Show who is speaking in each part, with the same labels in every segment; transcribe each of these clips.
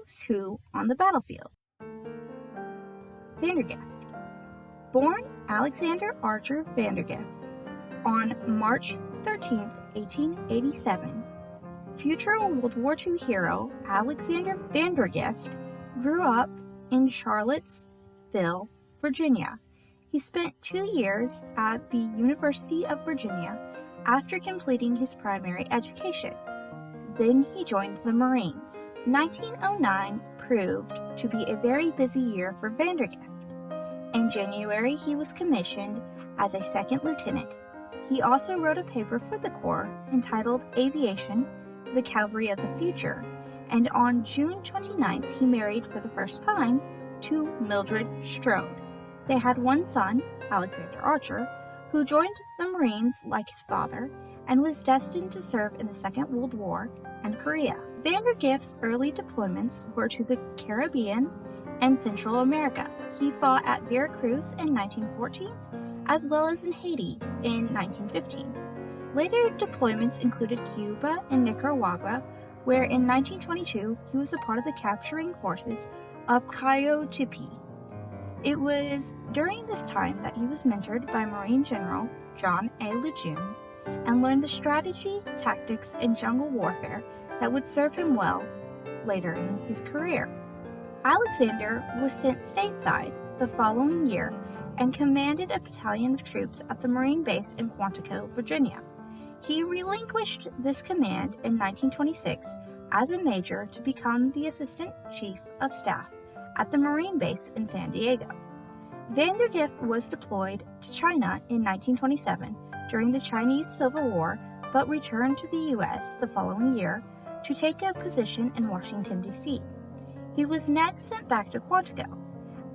Speaker 1: who's who on the battlefield. Vandegrift. Born Alexander Archer Vandegrift on March 13, 1887, future World War II hero Alexander Vandegrift grew up in Charlottesville, Virginia. He spent 2 years at the University of Virginia after completing his primary education. Then he joined the Marines. 1909 proved to be a very busy year for Vandegrift. In January, he was commissioned as a second lieutenant. He also wrote a paper for the Corps entitled Aviation, the Cavalry of the Future, and on June 29th, he married for the first time to Mildred Strode. They had one son, Alexander Archer, who joined the Marines like his father and was destined to serve in the Second World War and Korea. Vandegrift's early deployments were to the Caribbean and Central America. He fought at Veracruz in 1914, as well as in Haiti in 1915. Later deployments included Cuba and Nicaragua, where in 1922 he was a part of the capturing forces of Cayo Tipi. It was during this time that he was mentored by Marine General John A. Lejeune and learned the strategy, tactics, and jungle warfare that would serve him well later in his career. Alexander was sent stateside the following year and commanded a battalion of troops at the Marine base in Quantico, Virginia. He relinquished this command in 1926 as a major to become the Assistant Chief of Staff at the Marine base in San Diego. Vandegrift was deployed to China in 1927 during the Chinese Civil War, but returned to the U.S. the following year to take a position in Washington, D.C. He was next sent back to Quantico.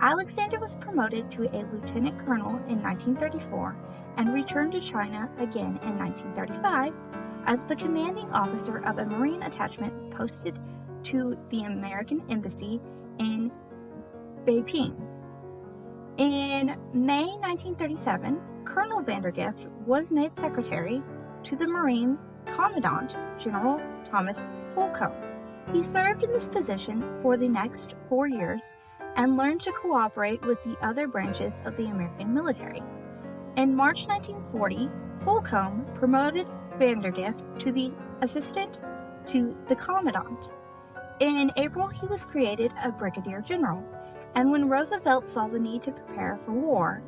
Speaker 1: Alexander was promoted to a lieutenant colonel in 1934 and returned to China again in 1935 as the commanding officer of a Marine attachment posted to the American Embassy in Beiping. In May 1937, Colonel Vandegrift was made secretary to the Marine Commandant General Thomas Holcomb. He served in this position for the next 4 years and learned to cooperate with the other branches of the American military. In March 1940, Holcomb promoted Vandegrift to the assistant to the commandant. In April, he was created a brigadier general, and when Roosevelt saw the need to prepare for war,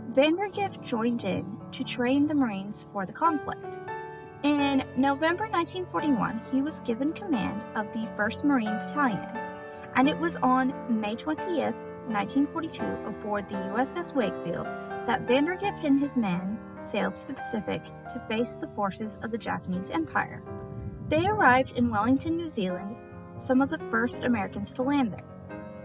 Speaker 1: Vandegrift joined in to train the Marines for the conflict. In November 1941, he was given command of the 1st Marine Battalion, and it was on May 20th, 1942, aboard the USS Wakefield that Vandegrift and his men sailed to the Pacific to face the forces of the Japanese Empire. They arrived in Wellington, New Zealand, some of the first Americans to land there.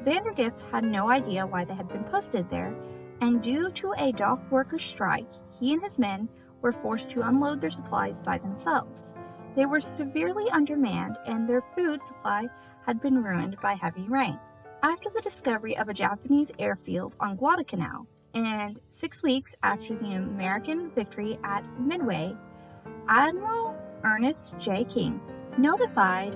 Speaker 1: Vandegrift had no idea why they had been posted there, and due to a dock workers' strike, he and his men were forced to unload their supplies by themselves. They were severely undermanned, and their food supply had been ruined by heavy rain. After the discovery of a Japanese airfield on Guadalcanal, and 6 weeks after the American victory at Midway, Admiral Ernest J. King notified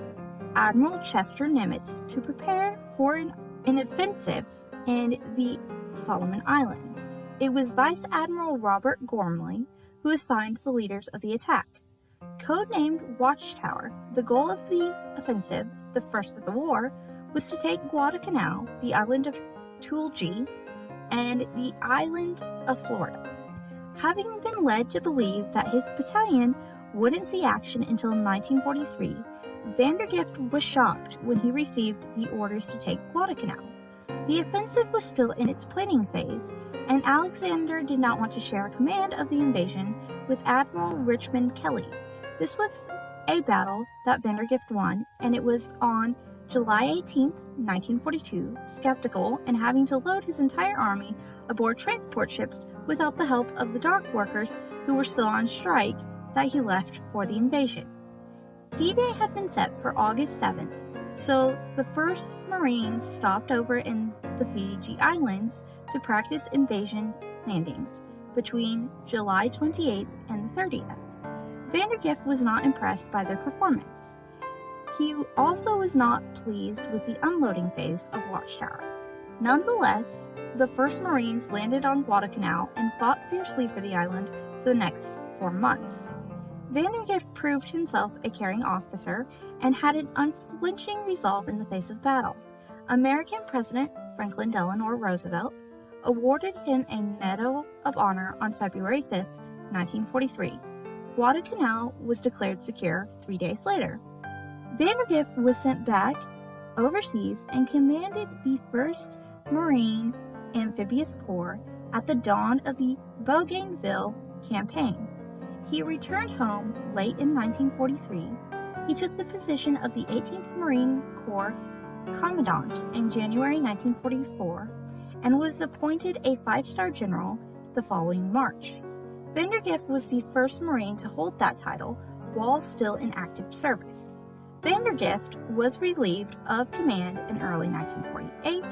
Speaker 1: Admiral Chester Nimitz to prepare for an offensive in the Solomon Islands. It was Vice Admiral Robert Gormley who assigned the leaders of the attack. Codenamed Watchtower, the goal of the offensive, the first of the war, was to take Guadalcanal, the island of Tulgi, and the island of Florida. Having been led to believe that his battalion wouldn't see action until 1943, Vandegrift was shocked when he received the orders to take Guadalcanal. The offensive was still in its planning phase, and Alexander did not want to share command of the invasion with Admiral Richmond Kelly. This was a battle that Vandegrift won, and it was on July 18, 1942, skeptical and having to load his entire army aboard transport ships without the help of the dock workers who were still on strike, that he left for the invasion. D-Day had been set for August 7th, so the 1st Marines stopped over in the Fiji Islands to practice invasion landings between July 28th and the 30th. Vandegrift was not impressed by their performance. He also was not pleased with the unloading phase of Watchtower. Nonetheless, the 1st Marines landed on Guadalcanal and fought fiercely for the island for the next 4 months. Vandegrift proved himself a caring officer and had an unflinching resolve in the face of battle. American President Franklin Delano Roosevelt awarded him a Medal of Honor on February 5, 1943. Guadalcanal was declared secure 3 days later. Vandegrift was sent back overseas and commanded the 1st Marine Amphibious Corps at the dawn of the Bougainville campaign. He returned home late in 1943. He took the position of the 18th Marine Corps Commandant in January 1944 and was appointed a 5-star general the following March. Vandegrift was the 1st Marine to hold that title while still in active service. Vandegrift was relieved of command in early 1948.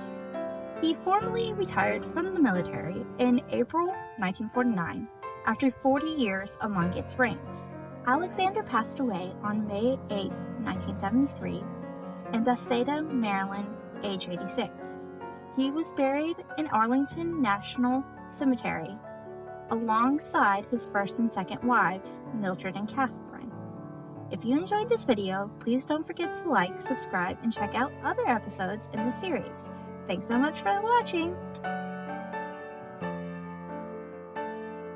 Speaker 1: He formally retired from the military in April 1949 after 40 years among its ranks. Alexander passed away on May 8, 1973, in Bethesda, Maryland, age 86. He was buried in Arlington National Cemetery alongside his 1st and 2nd wives, Mildred and Catherine. If you enjoyed this video, please don't forget to like, subscribe, and check out other episodes in the series. Thanks so much for watching!